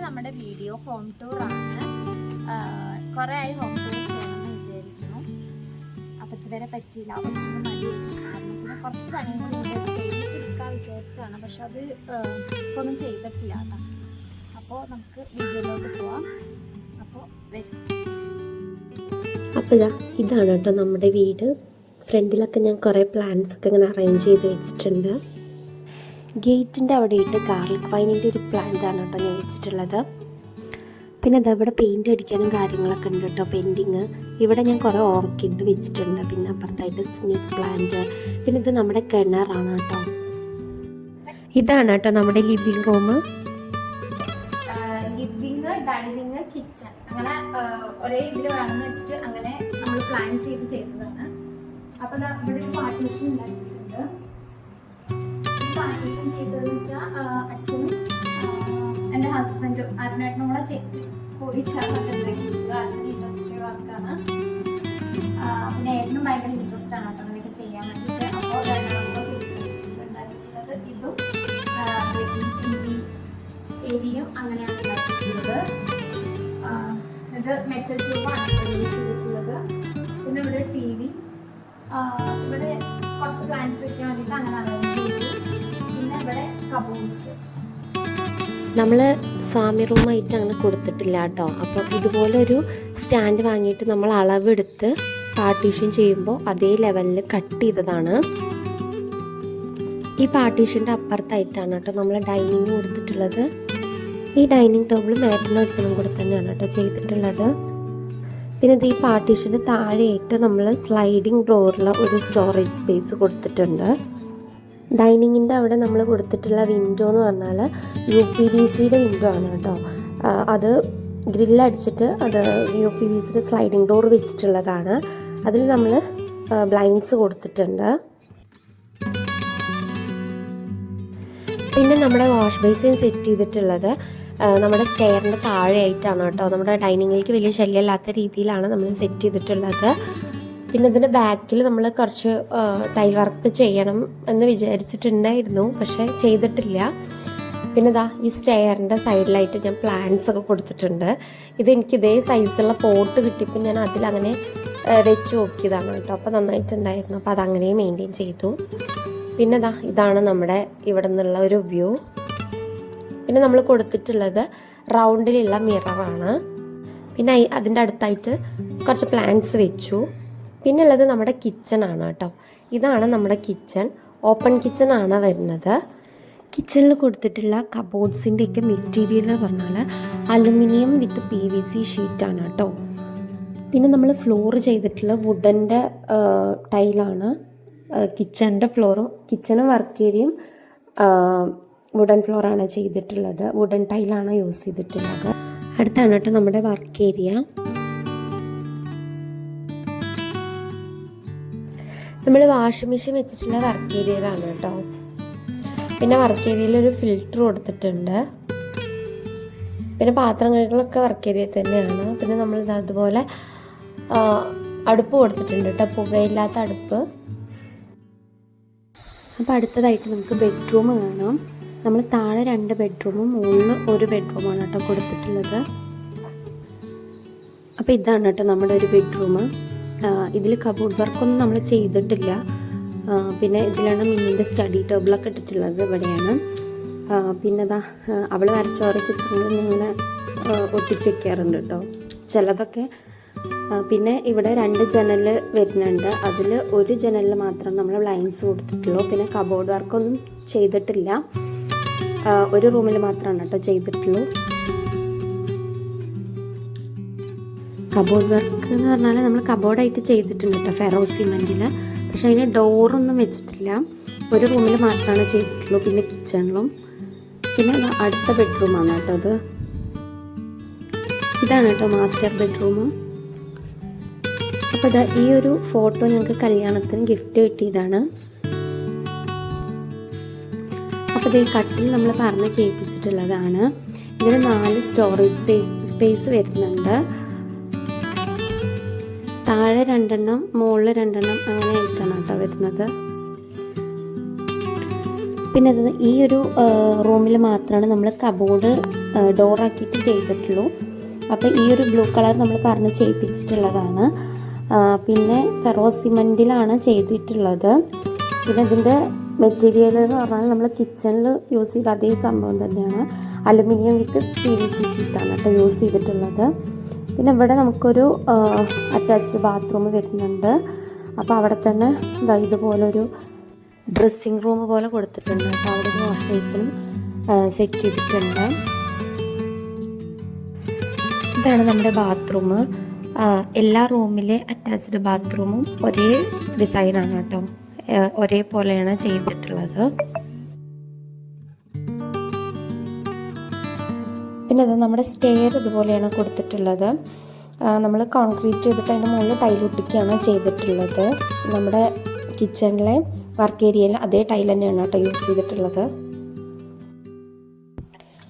നമ്മുടെ video home tour ആണ്. കുറേ ആയി ഹോം ടൂർ ചെയ്യണമെന്ന് വിചാരിക്കുന്നു. അപ്പം ഇതുവരെ പറ്റിയില്ല. അപ്പം നമ്മൾ മടിയായിരുന്നു. കാരണം പിന്നെ കുറച്ച് പണിയും കൂടി എടുക്കാൻ വിചാരിച്ചതാണ്. പക്ഷെ അത് ഇപ്പോൾ ഒന്നും ചെയ്തിട്ടില്ല കേട്ടോ. അപ്പോൾ നമുക്ക് വീഡിയോയിലോട്ട് പോവാം. അപ്പോൾ വരും. അപ്പോൾ ഇതാണ് കേട്ടോ നമ്മുടെ വീട്. ഫ്രണ്ടിലൊക്കെ ഞാൻ കുറേ പ്ലാന്റ്സൊക്കെ ഇങ്ങനെ അറേഞ്ച് ചെയ്ത് വെച്ചിട്ടുണ്ട്. ഗേറ്റിൻ്റെ അവിടെയിട്ട് ഗാർലിക് വൈനിൻ്റെ ഒരു പ്ലാന്റാണ് കേട്ടോ ഞാൻ വെച്ചിട്ടുള്ളത്. പിന്നെ അതവിടെ പെയിൻറ്റ് അടിക്കാനും കാര്യങ്ങളൊക്കെ ഉണ്ട് കേട്ടോ, പെയിൻറ്റിങ്. ഇവിടെ ഞാൻ കുറേ ഓർക്കിഡ് വെച്ചിട്ടുണ്ട്. പിന്നെ അപ്പുറത്തായിട്ട് സ്നേക്ക് പ്ലാന്റ്. പിന്നെ ഇത് നമ്മുടെ കിണറാണ് കേട്ടോ. ഇതാണ് കേട്ടോ നമ്മുടെ living room. Living, dining, kitchen അങ്ങനെ ഒരേ ഇതിൽ വേണമെന്ന് വെച്ചിട്ട് അങ്ങനെ നമ്മൾ പ്ലാൻ ചെയ്തതാണ്. അപ്പോൾ ഇവിടെ ഒരു പാർട്ടീഷൻ ഉണ്ടാക്കിയിട്ടുണ്ട്. പാർട്ടീഷൻ ചെയ്തതെന്ന് വെച്ചാൽ അച്ഛനും എൻ്റെ ഹസ്ബൻഡും അരുണേട്ടനും കൂടെ കൂടി ചേർന്നിട്ടുണ്ടാക്കിയിട്ടുള്ളത്. അച്ഛൻ ഇൻഡസ്ട്രി വർക്കാണ്. പിന്നെ ഏട്ടനും ഭയങ്കര ഇൻട്രസ്റ്റ് ആണ് കേട്ടോ അങ്ങനെയൊക്കെ ചെയ്യാൻ വേണ്ടിയിട്ട്. അപ്പോൾ ഉണ്ടാക്കിയിട്ടുള്ളത് ഇതും ഏരിയയും അങ്ങനെയാണ് ഉണ്ടാക്കിയിട്ടുള്ളത്. ഇത് മെറ്റൽ ട്യൂബാണ് യൂസ് ചെയ്തിട്ടുള്ളത്. പിന്നെ ഇവിടെ TV, ഇവിടെ കുറച്ച് പ്ലാന്റ്സ് വെക്കാൻ വേണ്ടിയിട്ട് അങ്ങനെ അറേഞ്ച് ചെയ്തു. പിന്നെ ഇവിടെ കബോർഡ്സ് നമ്മൾ സ്വാമി റൂമായിട്ട് അങ്ങനെ കൊടുത്തിട്ടില്ല കേട്ടോ. അപ്പോൾ ഇതുപോലെ ഒരു സ്റ്റാൻഡ് വാങ്ങിയിട്ട് നമ്മൾ അളവെടുത്ത് പാർട്ടീഷൻ ചെയ്യുമ്പോൾ അതേ ലെവലിൽ കട്ട് ചെയ്തതാണ്. ഈ പാർട്ടീഷൻ്റെ അപ്പുറത്തായിട്ടാണ് കേട്ടോ നമ്മൾ ഡൈനിങ് കൊടുത്തിട്ടുള്ളത്. ഈ ഡൈനിങ് ടേബിൾ മേറ്റിന് വെച്ചതും കൂടെ തന്നെയാണ് കേട്ടോ ചെയ്തിട്ടുള്ളത്. പിന്നെ ഈ പാർട്ടീഷന് താഴെയായിട്ട് നമ്മൾ സ്ലൈഡിങ് ഡോറിൽ ഒരു സ്റ്റോറേജ് സ്പേസ് കൊടുത്തിട്ടുണ്ട്. ഡൈനിങ്ങിൻ്റെ അവിടെ നമ്മൾ കൊടുത്തിട്ടുള്ള വിൻഡോ എന്ന് പറഞ്ഞാൽ UPVCയുടെ വിൻഡോ ആണ് കേട്ടോ. അത് ഗ്രില്ലടിച്ചിട്ട് അത് UPVCയുടെ സ്ലൈഡിങ് ഡോർ വെച്ചിട്ടുള്ളതാണ്. അതിൽ നമ്മൾ ബ്ലൈൻഡ്സ് കൊടുത്തിട്ടുണ്ട്. പിന്നെ നമ്മുടെ വാഷ് ബേസിൻ സെറ്റ് ചെയ്തിട്ടുള്ളത് നമ്മുടെ സ്റ്റെയറിൻ്റെ താഴെയായിട്ടാണ് കേട്ടോ. നമ്മുടെ ഡൈനിങ്ങിലേക്ക് വലിയ ശല്യമില്ലാത്ത രീതിയിലാണ് നമ്മൾ സെറ്റ് ചെയ്തിട്ടുള്ളത്. പിന്നെ ഇതിൻ്റെ ബാക്കിൽ നമ്മൾ കുറച്ച് ടൈൽ വർക്ക് ചെയ്യണം എന്ന് വിചാരിച്ചിട്ടുണ്ടായിരുന്നു, പക്ഷേ ചെയ്തിട്ടില്ല. പിന്നെ ഈ സ്റ്റെയറിൻ്റെ സൈഡിലായിട്ട് ഞാൻ പ്ലാന്റ്സ് ഒക്കെ കൊടുത്തിട്ടുണ്ട്. ഇതെനിക്ക് ഇതേ സൈസുള്ള പോട്ട് കിട്ടിയപ്പോൾ ഞാൻ അതിലങ്ങനെ വെച്ച് നോക്കിയതാണ് കേട്ടോ. അപ്പോൾ നന്നായിട്ടുണ്ടായിരുന്നു. അപ്പോൾ അതങ്ങനെ മെയിൻറ്റെയിൻ ചെയ്തു. പിന്നെ ഇതാണ് നമ്മുടെ ഇവിടെ നിന്നുള്ള ഒരു വ്യൂ. പിന്നെ നമ്മൾ കൊടുത്തിട്ടുള്ളത് റൗണ്ടിലുള്ള മിററാണ്. പിന്നെ അതിൻ്റെ അടുത്തായിട്ട് കുറച്ച് പ്ലാന്റ്സ് വെച്ചു. പിന്നെ ഉള്ളത് നമ്മുടെ കിച്ചണാണ് കേട്ടോ. ഇതാണ് നമ്മുടെ കിച്ചൺ. ഓപ്പൺ കിച്ചണാണ് വരുന്നത്. കിച്ചണിൽ കൊടുത്തിട്ടുള്ള കബോർഡ്സിൻ്റെയൊക്കെ മെറ്റീരിയൽ പറഞ്ഞാൽ അലുമിനിയം വിത്ത് PVC ഷീറ്റാണ് കേട്ടോ. പിന്നെ നമ്മൾ ഫ്ലോർ ചെയ്തിട്ടുള്ള വുഡൻ്റെ ടൈലാണ്. കിച്ചണിൻ്റെ ഫ്ലോറും കിച്ചണും വർക്ക് ഏരിയയും വുഡൻ ഫ്ലോറാണ് ചെയ്തിട്ടുള്ളത്. വുഡൻ ടൈലാണ് യൂസ് ചെയ്തിട്ടുള്ളത്. അടുത്താണ് കേട്ടോ നമ്മുടെ വർക്ക് ഏരിയ. നമ്മൾ വാഷിംഗ് മെഷീൻ വെച്ചിട്ടുള്ള വർക്ക് ഏരിയയിലാണ് കേട്ടോ. പിന്നെ വർക്ക് ഏരിയയിൽ ഒരു ഫിൽറ്റർ കൊടുത്തിട്ടുണ്ട്. പിന്നെ പാത്രം കഴുകളൊക്കെ വർക്ക് ഏരിയയിൽ തന്നെയാണ്. പിന്നെ നമ്മൾ അതുപോലെ അടുപ്പ് കൊടുത്തിട്ടുണ്ട് കേട്ടോ, പുകയില്ലാത്ത അടുപ്പ്. അപ്പോൾ അടുത്തതായിട്ട് നമുക്ക് ബെഡ്റൂം കാണാം. നമ്മൾ താഴെ 2 ബെഡ്റൂമും മുകളിൽ 1 ബെഡ്റൂമാണ് കേട്ടോ കൊടുത്തിട്ടുള്ളത്. അപ്പോൾ ഇതാണ് കേട്ടോ നമ്മുടെ ഒരു ബെഡ്റൂം. ഇതിൽ കബോർഡ് വർക്കൊന്നും നമ്മൾ ചെയ്തിട്ടില്ല. പിന്നെ ഇതിലാണ് മിന്നിൻ്റെ സ്റ്റഡി ടേബിളൊക്കെ ഇട്ടിട്ടുള്ളത്. ഇവിടെയാണ്. പിന്നെ അവൾ വരച്ച ഓരോ ചിത്രങ്ങൾ ഞങ്ങൾ ഒട്ടിച്ച് വയ്ക്കാറുണ്ട് കേട്ടോ, ചിലതൊക്കെ. പിന്നെ ഇവിടെ 2 ജനൽ വരുന്നുണ്ട്. അതിൽ ഒരു ജനലിൽ മാത്രം നമ്മൾ ബ്ലൈൻഡ്സ് കൊടുത്തിട്ടുള്ളൂ. പിന്നെ കബോർഡ് വർക്കൊന്നും ചെയ്തിട്ടില്ല. ഒരു റൂമിൽ മാത്രമാണ് കേട്ടോ ചെയ്തിട്ടുള്ളൂ. കബോർഡ് വർക്ക് എന്ന് പറഞ്ഞാൽ നമ്മൾ കബോർഡായിട്ട് ചെയ്തിട്ടുണ്ട് കേട്ടോ, ഫെറോ സിമെൻറ്റിൽ. പക്ഷേ അതിന് ഡോറൊന്നും വെച്ചിട്ടില്ല. ഒരു റൂമിൽ മാത്രമാണ് ചെയ്തിട്ടുള്ളൂ. പിന്നെ കിച്ചണിലും. പിന്നെ അടുത്ത ബെഡ്റൂമാണ് കേട്ടോ അത്. ഇതാണ് കേട്ടോ മാസ്റ്റർ ബെഡ്റൂം. അപ്പോൾ ഈ ഒരു ഫോട്ടോ ഞങ്ങൾക്ക് കല്യാണത്തിന് ഗിഫ്റ്റ് കിട്ടിയതാണ്. അപ്പോൾ ഈ കട്ടിൽ നമ്മൾ പറഞ്ഞ് ചെയ്യിപ്പിച്ചിട്ടുള്ളതാണ്. ഇതിന് 4 സ്റ്റോറേജ് സ്പേസ് വരുന്നുണ്ട്. താഴെ 2 മുകളിൽ 2 അങ്ങനെ ആയിട്ടാണ് കേട്ടോ വരുന്നത്. പിന്നെ ഈ ഒരു റൂമിൽ മാത്രമാണ് നമ്മൾ കബോർഡ് ഡോറാക്കിയിട്ട് ചെയ്തിട്ടുള്ളൂ. അപ്പോൾ ഈ ഒരു ബ്ലൂ കളർ നമ്മൾ പറഞ്ഞ് ചെയ്യിപ്പിച്ചിട്ടുള്ളതാണ്. പിന്നെ ഫെറോ സിമൻറ്റിലാണ് ചെയ്തിട്ടുള്ളത്. പിന്നെ ഇതിൻ്റെ മെറ്റീരിയൽ എന്ന് പറഞ്ഞാൽ നമ്മൾ കിച്ചണിൽ യൂസ് ചെയ്ത അതേ സംഭവം തന്നെയാണ്. അലുമിനിയം വിത്ത് PVC ഷീറ്റാണ് കേട്ടോ യൂസ് ചെയ്തിട്ടുള്ളത്. പിന്നെ ഇവിടെ നമുക്കൊരു അറ്റാച്ച്ഡ് ബാത്റൂം വരുന്നുണ്ട്. അപ്പോൾ അവിടെ തന്നെ ഇതുപോലൊരു ഡ്രസ്സിങ് റൂം പോലെ കൊടുത്തിട്ടുണ്ട്. അപ്പോൾ അവിടെ ഒരു വാഷ് ബേസിനും സെറ്റ് ചെയ്തിട്ടുണ്ട്. ഇതാണ് നമ്മുടെ ബാത്റൂം. എല്ലാ റൂമിലെ അറ്റാച്ച്ഡ് ബാത്റൂമും ഒരേ ഡിസൈനാണ് കേട്ടോ, ഒരേപോലെയാണ് ചെയ്തിട്ടുള്ളത്. പിന്നെ അത് നമ്മുടെ സ്റ്റെയർ ഇതുപോലെയാണ് കൊടുത്തിട്ടുള്ളത്. നമ്മൾ കോൺക്രീറ്റ് ചെയ്തിട്ട് അതിൻ്റെ മുകളിൽ ടൈൽ ഒട്ടിക്കുകയാണ് ചെയ്തിട്ടുള്ളത്. നമ്മുടെ കിച്ചണിലെ വർക്ക് ഏരിയയിൽ അതേ ടൈൽ തന്നെയാണ് കേട്ടോ യൂസ് ചെയ്തിട്ടുള്ളത്.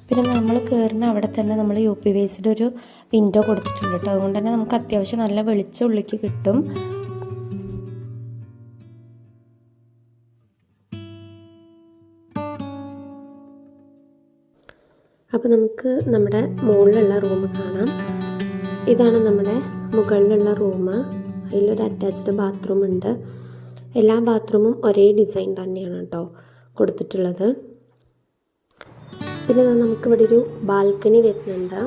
പിന്നെ നമ്മൾ കയറുന്ന അവിടെ തന്നെ നമ്മൾ UPVCയുടെ ഒരു വിൻഡോ കൊടുത്തിട്ടുണ്ട് കേട്ടോ. അതുകൊണ്ട് തന്നെ നമുക്ക് അത്യാവശ്യം നല്ല വെളിച്ചം ഉള്ളിലേക്ക് കിട്ടും. അപ്പോൾ നമുക്ക് നമ്മുടെ മുകളിലുള്ള റൂം കാണാം. ഇതാണ് നമ്മുടെ മുകളിലുള്ള റൂം. അതിലൊരു അറ്റാച്ച്ഡ് ബാത്റൂം ഉണ്ട്. എല്ലാ ബാത്റൂമും ഒരേ ഡിസൈൻ തന്നെയാണ് കേട്ടോ കൊടുത്തിട്ടുള്ളത്. പിന്നെ നമുക്കിവിടെ ഒരു ബാൽക്കണി വരുന്നുണ്ട്.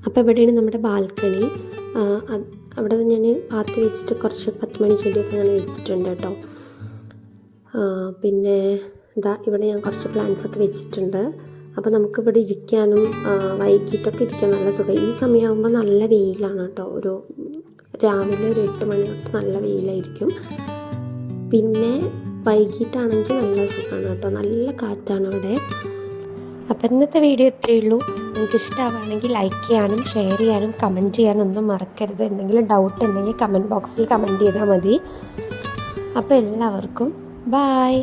അപ്പോൾ ഇവിടെയാണ് നമ്മുടെ ബാൽക്കണി. അവിടെ ഞാൻ പാത്തി വെച്ചിട്ട് കുറച്ച് 10 മണി ചെടിയൊക്കെ അങ്ങനെ വെച്ചിട്ടുണ്ട് കേട്ടോ. പിന്നെ ഇവിടെ ഞാൻ കുറച്ച് പ്ലാന്റ്സ് ഒക്കെ വെച്ചിട്ടുണ്ട്. അപ്പോൾ നമുക്കിവിടെ ഇരിക്കാനും വൈകിട്ടൊക്കെ ഇരിക്കാൻ നല്ല സുഖം. ഈ സമയമാകുമ്പോൾ നല്ല വെയിലാണ് കേട്ടോ. രാവിലെ ഒരു 8 മണി തൊട്ട് നല്ല വെയിലായിരിക്കും. പിന്നെ വൈകിട്ടാണെങ്കിൽ നല്ല സുഖമാണ് കേട്ടോ, നല്ല കാറ്റാണ് അവിടെ. അപ്പോൾ ഇന്നത്തെ വീഡിയോ ഇത്രയേ ഉള്ളൂ. നിങ്ങൾക്ക് ഇഷ്ടമാവുകയാണെങ്കിൽ ലൈക്ക് ചെയ്യാനും ഷെയർ ചെയ്യാനും കമൻറ്റ് ചെയ്യാനും ഒന്നും മറക്കരുത്. എന്തെങ്കിലും ഡൗട്ട് ഉണ്ടെങ്കിൽ കമൻറ്റ് ബോക്സിൽ കമൻറ്റ് ചെയ്താൽ മതി. അപ്പോൾ എല്ലാവർക്കും ബായ്.